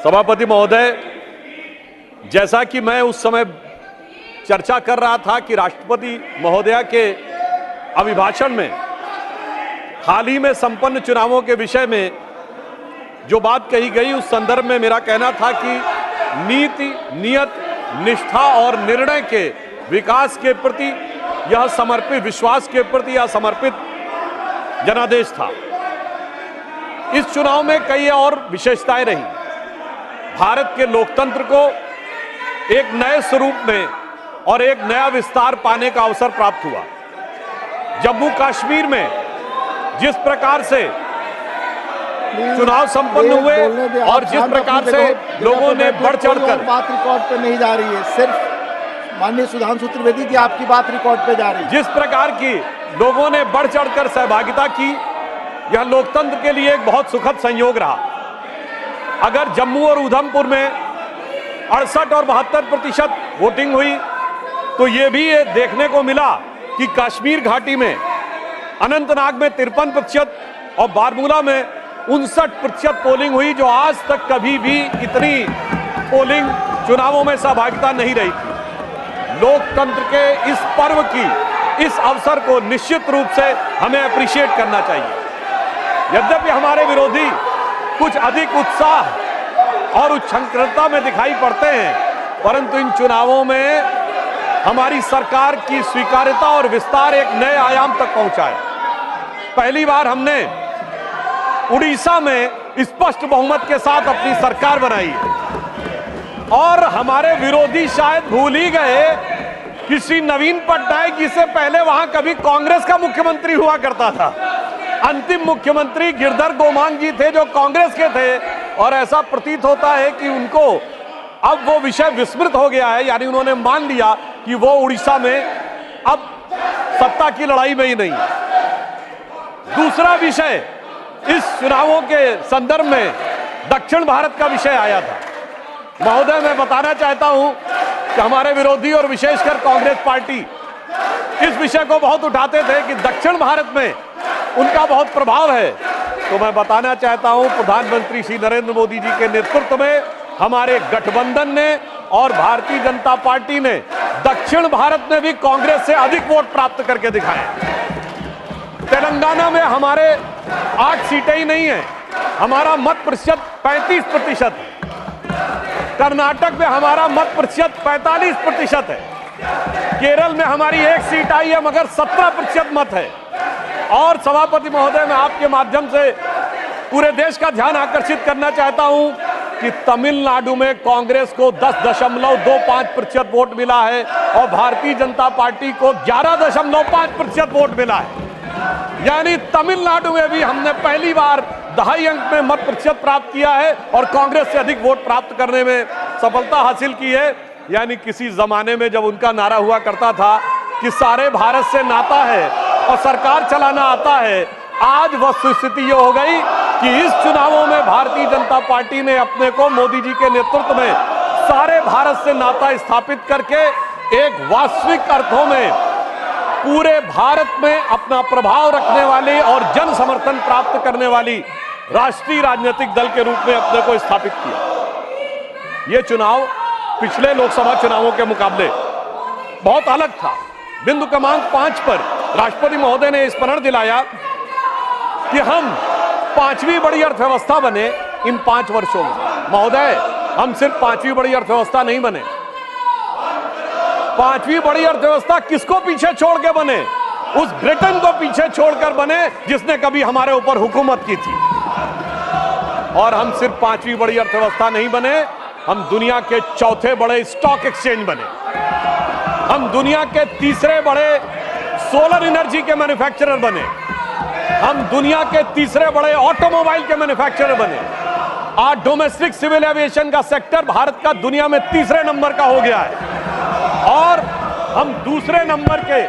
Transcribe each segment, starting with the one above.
सभापति महोदय, जैसा कि मैं उस समय चर्चा कर रहा था कि राष्ट्रपति महोदया के अभिभाषण में हाल ही में संपन्न चुनावों के विषय में जो बात कही गई, उस संदर्भ में मेरा कहना था कि नीति, नियत, निष्ठा और निर्णय के विकास के प्रति यह समर्पित, विश्वास के प्रति यह समर्पित जनादेश था। इस चुनाव में कई और विशेषताएं रही। भारत के लोकतंत्र को एक नए स्वरूप में और एक नया विस्तार पाने का अवसर प्राप्त हुआ। जम्मू कश्मीर में जिस प्रकार से चुनाव संपन्न हुए और जिस प्रकार से लोगों ने बढ़ चढ़कर, बात रिकॉर्ड पे नहीं जा रही है, सिर्फ माननीय सुधांशु त्रिवेदी की आपकी बात रिकॉर्ड पे जा रही है। जिस प्रकार की लोगों ने बढ़ चढ़कर सहभागिता की, यह लोकतंत्र के लिए एक बहुत सुखद संयोग रहा। अगर जम्मू और उधमपुर में 68 और 72% वोटिंग हुई, तो यह भी देखने को मिला कि कश्मीर घाटी में अनंतनाग में 53% और बारामूला में 59% पोलिंग हुई, जो आज तक कभी भी इतनी पोलिंग चुनावों में सहभागिता नहीं रही थी। लोकतंत्र के इस पर्व की, इस अवसर को निश्चित रूप से हमें अप्रिशिएट करना चाहिए। यद्यपि हमारे विरोधी कुछ अधिक उत्साह और उच्छृंखलता में दिखाई पड़ते हैं, परंतु इन चुनावों में हमारी सरकार की स्वीकार्यता और विस्तार एक नए आयाम तक पहुंचा है। पहली बार हमने उड़ीसा में स्पष्ट बहुमत के साथ अपनी सरकार बनाई है और हमारे विरोधी शायद भूल ही गए कि श्री नवीन पटनायक जी से पहले वहां कभी कांग्रेस का मुख्यमंत्री हुआ करता था। अंतिम मुख्यमंत्री गिरधर गोमांग जी थे, जो कांग्रेस के थे, और ऐसा प्रतीत होता है कि उनको अब वो विषय विस्मृत हो गया है, यानी उन्होंने मान लिया कि वो उड़ीसा में अब सत्ता की लड़ाई में ही नहीं है। दूसरा विषय, इस चुनावों के संदर्भ में दक्षिण भारत का विषय आया था। महोदय, मैं बताना चाहता हूं कि हमारे विरोधी और विशेषकर कांग्रेस पार्टी इस विषय को बहुत उठाते थे कि दक्षिण भारत में उनका बहुत प्रभाव है। तो मैं बताना चाहता हूं, प्रधानमंत्री श्री नरेंद्र मोदी जी के नेतृत्व में हमारे गठबंधन ने और भारतीय जनता पार्टी ने दक्षिण भारत में भी कांग्रेस से अधिक वोट प्राप्त करके दिखाए। तेलंगाना में हमारे 8 सीटें ही नहीं है, हमारा मत प्रतिशत 35% है। कर्नाटक में हमारा मत प्रतिशत 45% है। केरल में हमारी 1 सीट आई है, मगर 17% मत है। और सभापति महोदय, मैं आपके माध्यम से पूरे देश का ध्यान आकर्षित करना चाहता हूं कि तमिलनाडु में कांग्रेस को 10.25% वोट मिला है और भारतीय जनता पार्टी को 11.5% वोट मिला है। यानी तमिलनाडु में भी हमने पहली बार 2.5 अंक में मत प्रतिशत प्राप्त किया है और कांग्रेस से अधिक वोट प्राप्त करने में सफलता हासिल की है। यानी किसी जमाने में जब उनका नारा हुआ करता था कि सारे भारत से नाता है और सरकार चलाना आता है, आज वस्तुस्थिति ये हो गई कि इस चुनावों में भारतीय जनता पार्टी ने अपने को मोदी जी के नेतृत्व में सारे भारत से नाता स्थापित करके एक वास्तविक अर्थों में पूरे भारत में अपना प्रभाव रखने वाली और जन समर्थन प्राप्त करने वाली राष्ट्रीय राजनीतिक दल के रूप में अपने को स्थापित किया। यह चुनाव पिछले लोकसभा चुनावों के मुकाबले बहुत अलग था। बिंदु क्रमांक 5 पर राष्ट्रपति महोदय ने स्मरण दिलाया कि हम 5वीं बड़ी अर्थव्यवस्था बने इन 5 वर्षों में। महोदय, हम सिर्फ 5वीं बड़ी अर्थव्यवस्था नहीं बने। 5वीं बड़ी अर्थव्यवस्था किसको पीछे छोड़ के बने? उस ब्रिटेन को पीछे छोड़कर बने जिसने कभी हमारे ऊपर हुकूमत की थी। और हम सिर्फ 5वीं बड़ी अर्थव्यवस्था नहीं बने, हम दुनिया के 4थे बड़े स्टॉक एक्सचेंज बने। हम दुनिया के 3रे बड़े सोलर एनर्जी के मैन्युफैक्चरर बने। हम दुनिया के 3रे बड़े ऑटोमोबाइल के मैन्युफैक्चरर बने। आज डोमेस्टिक सिविल एविएशन का सेक्टर भारत का दुनिया में 3रे नंबर का हो गया है और हम 2रे नंबर के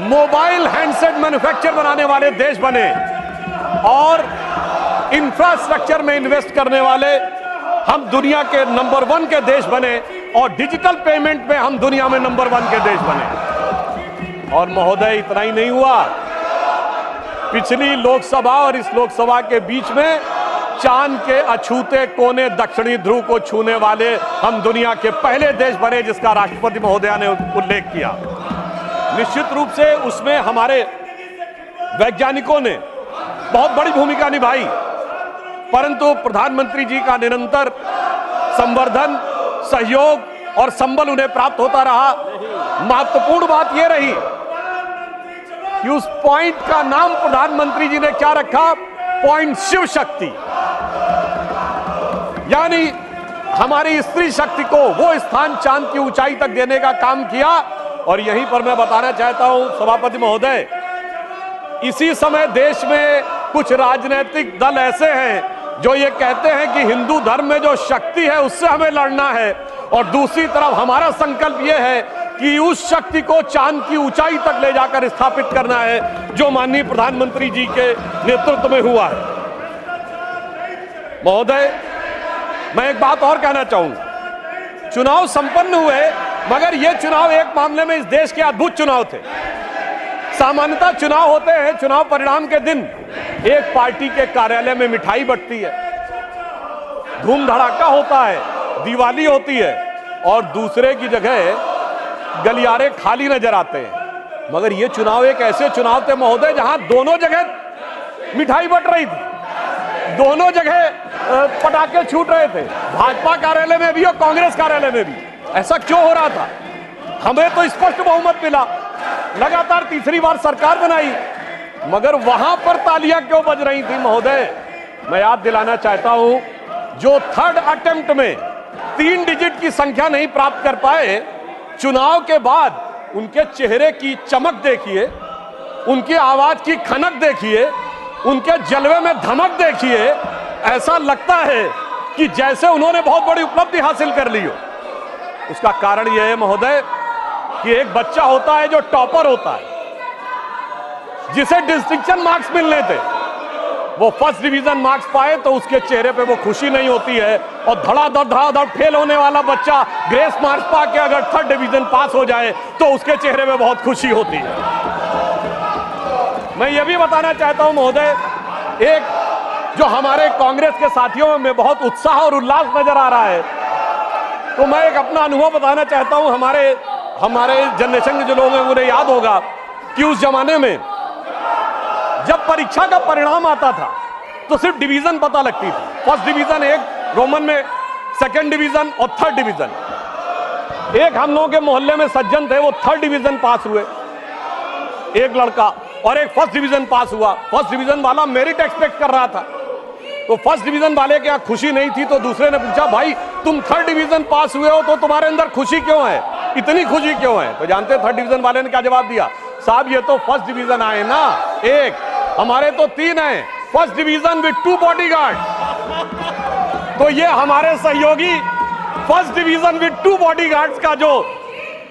मोबाइल हैंडसेट मैन्युफैक्चर बनाने वाले देश बने और इंफ्रास्ट्रक्चर में इन्वेस्ट करने वाले हम दुनिया के नंबर 1 के देश बने और डिजिटल पेमेंट में हम दुनिया में नंबर 1 के देश बने। और महोदय, इतना ही नहीं हुआ, पिछली लोकसभा और इस लोकसभा के बीच में चांद के अछूते कोने दक्षिणी ध्रुव को छूने वाले हम दुनिया के पहले देश बने, जिसका राष्ट्रपति महोदया ने उल्लेख किया। निश्चित रूप से उसमें हमारे वैज्ञानिकों ने बहुत बड़ी भूमिका निभाई, परंतु प्रधानमंत्री जी का निरंतर संवर्धन, सहयोग और संबल उन्हें प्राप्त होता रहा। महत्वपूर्ण बात यह रही कि उस पॉइंट का नाम प्रधानमंत्री जी ने क्या रखा? पॉइंट शिव शक्ति, यानी हमारी स्त्री शक्ति को वो स्थान चांद की ऊंचाई तक देने का काम किया। और यहीं पर मैं बताना चाहता हूं सभापति महोदय, इसी समय देश में कुछ राजनीतिक दल ऐसे हैं जो ये कहते हैं कि हिंदू धर्म में जो शक्ति है उससे हमें लड़ना है, और दूसरी तरफ हमारा संकल्प यह है कि उस शक्ति को चांद की ऊंचाई तक ले जाकर स्थापित करना है, जो माननीय प्रधानमंत्री जी के नेतृत्व में हुआ है। महोदय, मैं एक बात और कहना चाहूंगा। चुनाव संपन्न हुए, मगर ये चुनाव एक मामले में इस देश के अद्भुत चुनाव थे। सामान्यतः चुनाव होते हैं, चुनाव परिणाम के दिन एक पार्टी के कार्यालय में मिठाई बंटती है, धूम धड़ाका होता है, दिवाली होती है, और दूसरे की जगह गलियारे खाली नजर आते हैं। मगर ये चुनाव एक ऐसे चुनाव थे महोदय जहां दोनों जगह मिठाई बंट रही थी, दोनों जगह पटाखे छूट रहे थे, भाजपा कार्यालय में भी और कांग्रेस कार्यालय में भी। ऐसा क्यों हो रहा था? हमें तो स्पष्ट बहुमत मिला, लगातार तीसरी बार सरकार बनाई, मगर वहां पर तालियां क्यों बज रही थी महोदय? मैं याद दिलाना चाहता हूं, जो थर्ड अटेम्प्ट में 3 डिजिट की संख्या नहीं प्राप्त कर पाए, चुनाव के बाद उनके चेहरे की चमक देखिए, उनकी आवाज की खनक देखिए, उनके जलवे में धमक देखिए। ऐसा लगता है कि जैसे उन्होंने बहुत बड़ी उपलब्धि हासिल कर ली हो। उसका कारण यह है महोदय कि एक बच्चा होता है जो टॉपर होता है, जिसे डिस्टिंक्शन मार्क्स मिलने थे, वो फर्स्ट डिवीजन मार्क्स पाए तो उसके चेहरे पे वो खुशी नहीं होती है, और धड़ाधड़ फेल होने वाला बच्चा ग्रेस मार्क्स पा के अगर थर्ड डिवीजन पास हो जाए तो उसके चेहरे पे बहुत खुशी होती है। मैं ये भी बताना चाहता हूं महोदय, एक जो हमारे कांग्रेस के साथियों में बहुत उत्साह और उल्लास नजर आ रहा है, तो मैं एक अपना अनुभव बताना चाहता हूं। हमारे जनरेशन के जो लोग हैं उन्हें याद होगा कि उस जमाने में जब परीक्षा का परिणाम आता था तो सिर्फ डिवीजन पता लगती थी। फर्स्ट डिवीजन एक रोमन में, सेकंड डिवीजन और थर्ड डिवीजन। एक हम लोगों के मोहल्ले में सज्जन थे, वो थर्ड डिवीजन पास हुए, एक लड़का, और एक फर्स्ट डिवीजन पास हुआ। फर्स्ट डिवीजन वाला मेरिट एक्सपेक्ट कर रहा था, तो फर्स्ट डिवीजन वाले के यहाँ खुशी नहीं थी, तो दूसरे ने पूछा, भाई तुम थर्ड डिवीजन पास हुए हो तो तुम्हारे अंदर खुशी क्यों है, इतनी खुशी क्यों है? तो जानते थर्ड डिवीजन वाले ने क्या जवाब दिया? साहब ये तो फर्स्ट डिवीजन आए ना, एक, हमारे तो 3 हैं, फर्स्ट डिवीजन विद 2 बॉडीगार्ड। तो ये हमारे सहयोगी फर्स्ट डिवीजन विद 2 बॉडीगार्ड्स का जो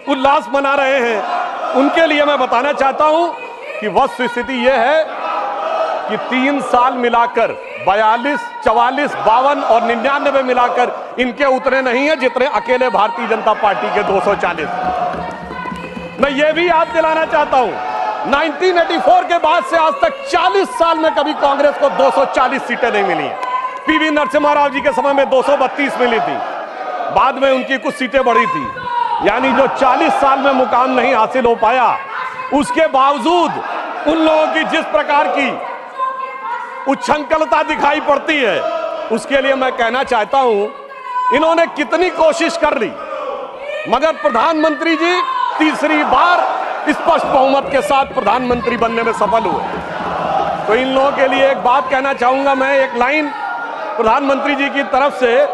उल्लास मना रहे हैं, उनके लिए मैं बताना चाहता हूं कि वस्तु स्थिति यह है कि 3 साल मिलाकर 42, 44, 52 और 99 मिलाकर इनके उतने नहीं है जितने अकेले भारतीय जनता पार्टी के 240। मैं ये भी याद दिलाना चाहता हूं, 1984 के बाद से आज तक 40 साल में कभी कांग्रेस को 240 सीटें नहीं मिली। पीवी नरसिम्हा राव जी के समय में 232 मिली थी, बाद में उनकी कुछ सीटें बढ़ी थी, यानी जो 40 साल में मुकाम नहीं हासिल हो पाया, उसके बावजूद उन लोगों की जिस प्रकार की उच्छृंखलता दिखाई पड़ती है, उसके लिए मैं कहना चाहता हूं, इन्होंने कितनी कोशिश कर ली, मगर प्रधानमंत्री जी तीसरी बार स्पष्ट बहुमत के साथ प्रधानमंत्री बनने में सफल हुए। तो इन लोगों के लिए एक बात कहना चाहूंगा मैं, एक लाइन प्रधानमंत्री जी की तरफ से,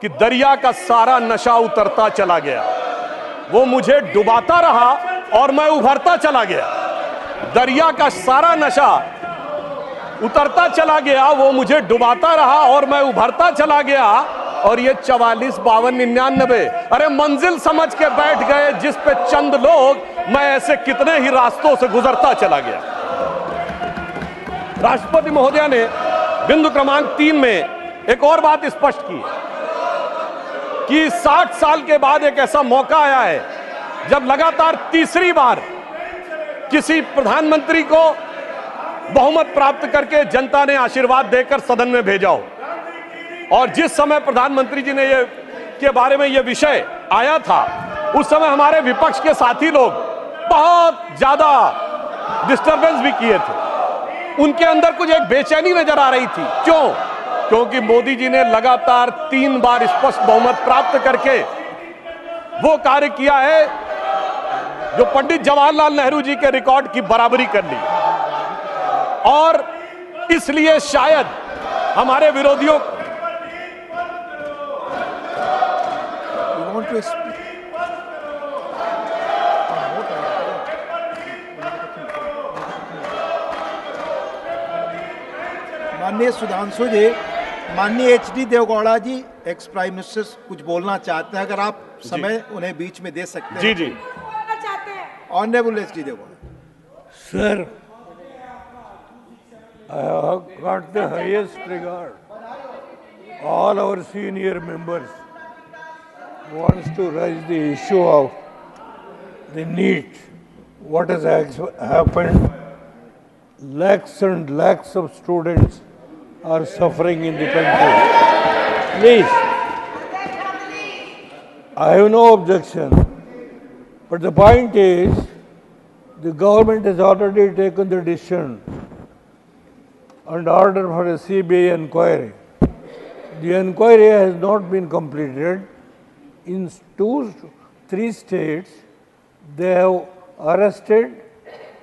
कि दरिया का सारा नशा उतरता चला गया, वो मुझे डुबाता रहा और मैं उभरता चला गया। दरिया का सारा नशा उतरता चला गया, वो मुझे डुबाता रहा और मैं उभरता चला गया। और ये 44, 52, 99, अरे मंजिल समझ के बैठ गए जिस पे चंद लोग, मैं ऐसे कितने ही रास्तों से गुजरता चला गया। राष्ट्रपति महोदया ने बिंदु क्रमांक 3 में एक और बात स्पष्ट की कि 60 साल के बाद एक ऐसा मौका आया है जब लगातार तीसरी बार किसी प्रधानमंत्री को बहुमत प्राप्त करके जनता ने आशीर्वाद देकर सदन में भेजा हो। और जिस समय प्रधानमंत्री जी ने ये के बारे में ये विषय आया था, उस समय हमारे विपक्ष के साथी लोग बहुत ज्यादा डिस्टरबेंस भी किए थे। उनके अंदर कुछ एक बेचैनी नजर आ रही थी। क्यों? क्योंकि मोदी जी ने लगातार 3 बार स्पष्ट बहुमत प्राप्त करके वो कार्य किया है जो पंडित जवाहरलाल नेहरू जी के रिकॉर्ड की बराबरी कर ली। और इसलिए शायद हमारे विरोधियों माननीय सुधांशु जी, माननीय HD देवगौड़ा जी एक्स प्राइम मिनिस्टर कुछ बोलना चाहते हैं, अगर आप समय उन्हें बीच में दे सकते हैं। जी जी honourable HD Devegowda. Sir, I have got the highest regard. All our senior members wants to raise the issue of the NEET. What has happened? Lakhs and lakhs of students are suffering in the country. Please, I have no objection. But the point is, the government has already taken the decision and order for a CBI inquiry. The inquiry has not been completed. In 2-3 states, they have arrested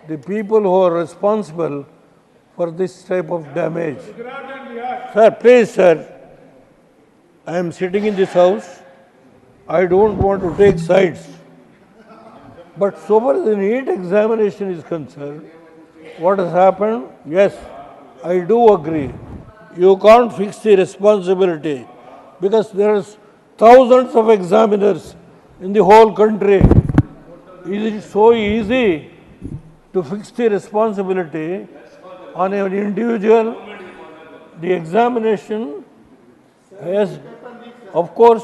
the people who are responsible for this type of damage. Sir, please, sir, I am sitting in this house. I don't want to take sides. But so far as the NEET examination is concerned, what has happened? Yes, I do agree. You can't fix the responsibility because there are thousands of examiners in the whole country. Is it so easy to fix the responsibility on an individual? The examination has, of course,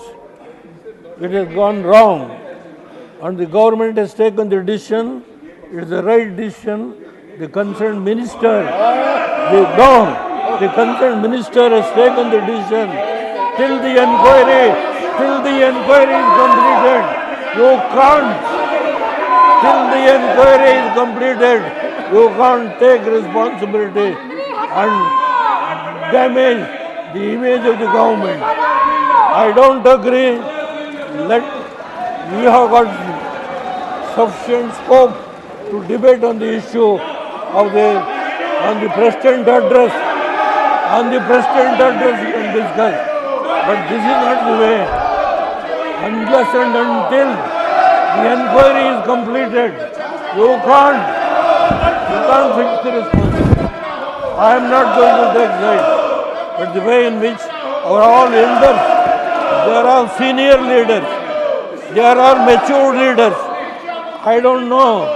it has gone wrong, and the government has taken the decision. It is the right decision. The concerned minister, the concerned minister has taken the decision. Till the inquiry is completed, you can't. Till the inquiry is completed, you can't take responsibility and damage the image of the government. I don't agree. We have got sufficient scope to debate on the issue of on the President address. On the President address we can discuss. But this is not the way. Unless and until the inquiry is completed, you can't fix the responsibility. I am not going to take sides. But the way in which our all elders, there are senior leaders, there are mature leaders. I don't know.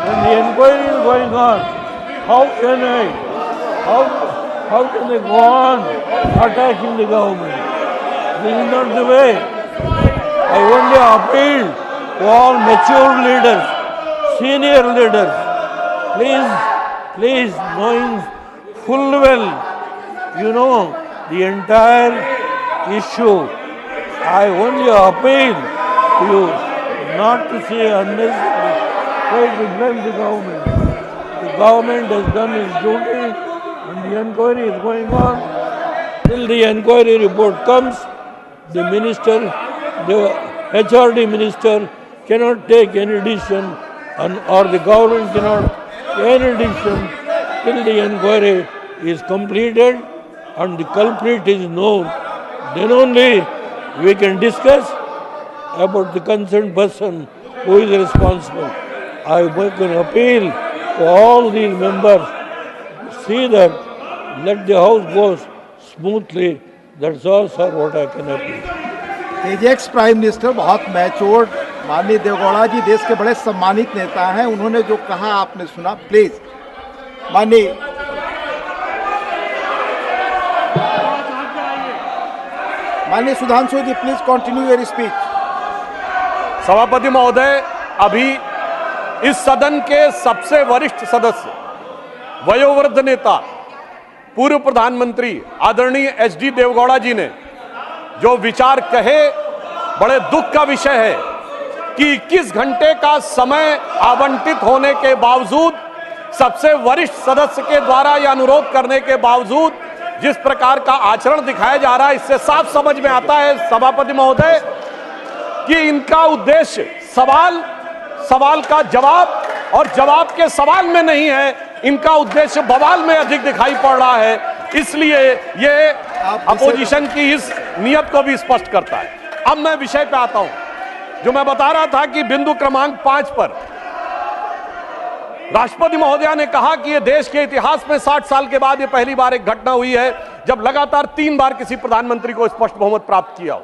When the inquiry is going on, how can they go on attacking the government? This is not the way. I only appeal to all mature leaders, senior leaders. Please, knowing full well, you know the entire issue, I only appeal to you not to say unnecessary, try to blame the government. The government has done its duty and the inquiry is going on. Till the inquiry report comes, the minister, the HRD minister cannot take any decision or the government cannot take any decision till the inquiry is completed and the culprit is known. Then only we can discuss about the concerned person who is responsible. I make an appeal to all these members, see that let the house go smoothly. That's all, sir, what I can appeal. Ex prime minister बहुत matured माननीय देवगौड़ा जी देश के बड़े सम्मानित नेता हैं, उन्होंने जो कहा आपने सुना। प्लीज माननीय सुधांशु जी, प्लीज कंटिन्यू योर स्पीच। सभापति महोदय, अभी इस सदन के सबसे वरिष्ठ सदस्य, वयोवृद्ध नेता पूर्व प्रधानमंत्री आदरणीय एचडी देवगौड़ा जी ने जो विचार कहे, बड़े दुख का विषय है कि 21 घंटे का समय आवंटित होने के बावजूद, सबसे वरिष्ठ सदस्य के द्वारा यह अनुरोध करने के बावजूद जिस प्रकार का आचरण दिखाया जा रहा है, इससे साफ समझ में आता है सभापति महोदय कि इनका उद्देश्य सवाल का जवाब और जवाब के सवाल में नहीं है, इनका उद्देश्य बवाल में अधिक दिखाई पड़ रहा है। इसलिए ये अपोजिशन की इस नियत को भी स्पष्ट करता है। अब मैं विषय पे आता हूं। जो मैं बता रहा था कि बिंदु क्रमांक 5 पर राष्ट्रपति महोदया ने कहा कि यह देश के इतिहास में 60 साल के बाद यह पहली बार एक घटना हुई है जब लगातार 3 बार किसी प्रधानमंत्री को स्पष्ट बहुमत प्राप्त किया हो।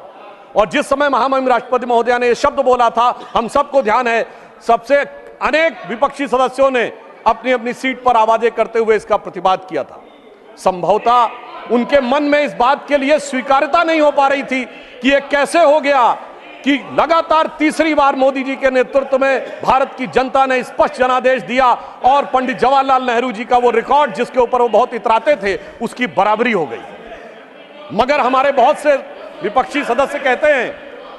और जिस समय महामहिम राष्ट्रपति महोदया ने यह शब्द बोला था, हम सबको ध्यान है, सबसे अनेक विपक्षी सदस्यों ने अपनी अपनी सीट पर आवाजें करते हुए इसका प्रतिवाद किया था। संभवतः उनके मन में इस बात के लिए स्वीकार्यता नहीं हो पा रही थी कि यह कैसे हो गया कि लगातार तीसरी बार मोदी जी के नेतृत्व में भारत की जनता ने स्पष्ट जनादेश दिया और पंडित जवाहरलाल नेहरू जी का वो रिकॉर्ड जिसके ऊपर वो बहुत इतराते थे, उसकी बराबरी हो गई। मगर हमारे बहुत से विपक्षी सदस्य कहते हैं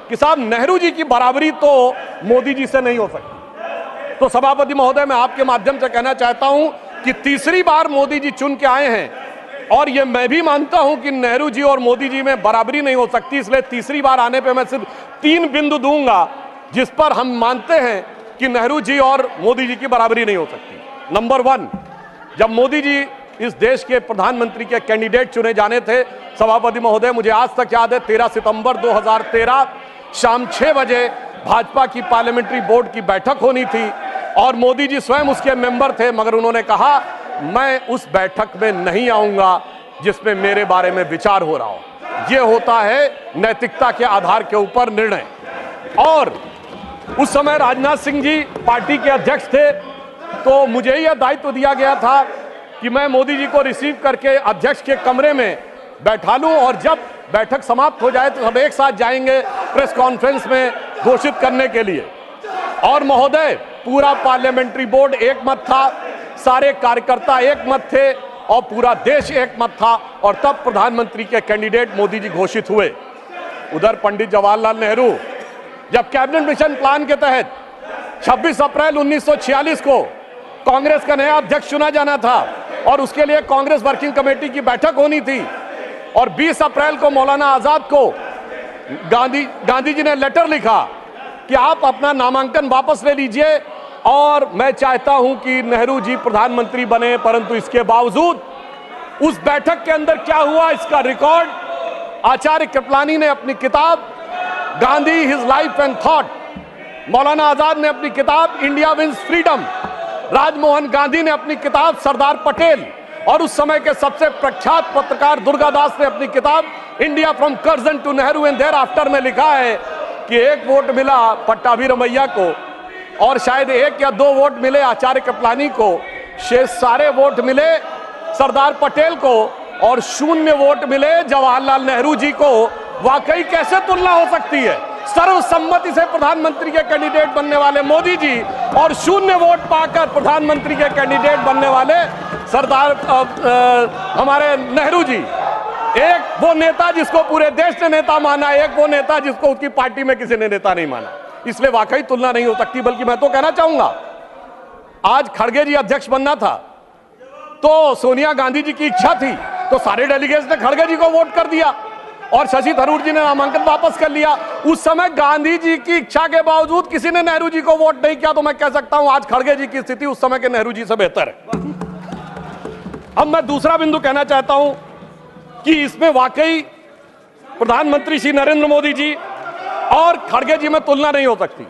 कि साहब नेहरू जी की बराबरी तो मोदी जी से नहीं हो सकती। तो सभापति महोदय, मैं आपके माध्यम से कहना चाहता हूं कि तीसरी बार मोदी जी चुन के आए हैं और ये मैं भी मानता हूं कि नेहरू जी और मोदी जी में बराबरी नहीं हो सकती, इसलिए तीसरी बार आने पे मैं सिर्फ 3 बिंदु दूंगा जिस पर हम मानते हैं कि नेहरू जी और मोदी जी की बराबरी नहीं हो सकती। नंबर 1, जब मोदी जी इस देश के प्रधानमंत्री के कैंडिडेट चुने जाने थे, सभापति महोदय, मुझे आज तक याद है 13 सितंबर 2013 शाम 6 बजे भाजपा की पार्लियामेंट्री बोर्ड की बैठक होनी थी और मोदी जी स्वयं उसके मेंबर थे, मगर उन्होंने कहा मैं उस बैठक में नहीं आऊंगा जिसमें मेरे बारे में विचार हो रहा हो। यह होता है नैतिकता के आधार के ऊपर निर्णय। और उस समय राजनाथ सिंह जी पार्टी के अध्यक्ष थे, तो मुझे यह दायित्व दिया गया था कि मैं मोदी जी को रिसीव करके अध्यक्ष के कमरे में बैठा लूं और जब बैठक समाप्त हो जाए तो सब एक साथ जाएंगे प्रेस कॉन्फ्रेंस में घोषित करने के लिए। और महोदय, पूरा पार्लियामेंट्री बोर्ड एक मत था, सारे कार्यकर्ता एक मत थे और पूरा देश एक मत था और तब प्रधानमंत्री के कैंडिडेट मोदी जी घोषित हुए। उधर पंडित जवाहरलाल नेहरू जब कैबिनेट मिशन प्लान के तहत 26 अप्रैल 1946 को कांग्रेस का नया अध्यक्ष चुना जाना था और उसके लिए कांग्रेस वर्किंग कमेटी की बैठक होनी थी और 20 अप्रैल को मौलाना आजाद को गांधी जी ने लेटर लिखा कि आप अपना नामांकन वापस ले लीजिए और मैं चाहता हूं कि नेहरू जी प्रधानमंत्री बने। परंतु इसके बावजूद उस बैठक के अंदर क्या हुआ, इसका रिकॉर्ड आचार्य कृपलानी ने अपनी किताब Gandhi his life and thought, Maulana Azad ने अपनी किताब India wins freedom, Rajmohan Gandhi ने अपनी किताब सरदार पटेल और उस समय के सबसे प्रख्यात पत्रकार दुर्गादास ने अपनी किताब India from Curzon to Nehru and thereafter में लिखा है कि 1 वोट मिला पट्टाभी रमैया को और शायद 1 या 2 वोट मिले आचार्य कृपलानी को, शेष सारे वोट मिले सरदार पटेल को और 0 वोट मिले जवाहरलाल नेहरू जी को। वाकई कैसे तुलना हो सकती है? सर्वसम्मति से प्रधानमंत्री के कैंडिडेट बनने वाले मोदी जी और 0 वोट पाकर प्रधानमंत्री के कैंडिडेट बनने वाले सरदार हमारे नेहरू जी। एक वो नेता जिसको पूरे देश ने नेता माना, एक वो नेता जिसको उसकी पार्टी में किसी ने नेता नहीं माना। इसलिए वाकई तुलना नहीं हो सकती। बल्कि मैं तो कहना चाहूंगा, आज खड़गे जी अध्यक्ष बनना था तो सोनिया गांधी जी की इच्छा थी तो सारे डेलीगेट्स ने खड़गे जी को वोट कर दिया और शशि थरूर जी ने नामांकन वापस कर लिया। उस समय गांधी जी की इच्छा के बावजूद किसी ने नेहरू जी को वोट नहीं किया, तो मैं कह सकता हूं आज खड़गे जी की स्थिति उस समय के नेहरू जी से बेहतर है। अब मैं दूसरा बिंदु कहना चाहता हूं कि इसमें वाकई प्रधानमंत्री श्री नरेंद्र मोदी जी और खड़गे जी में तुलना नहीं हो सकती।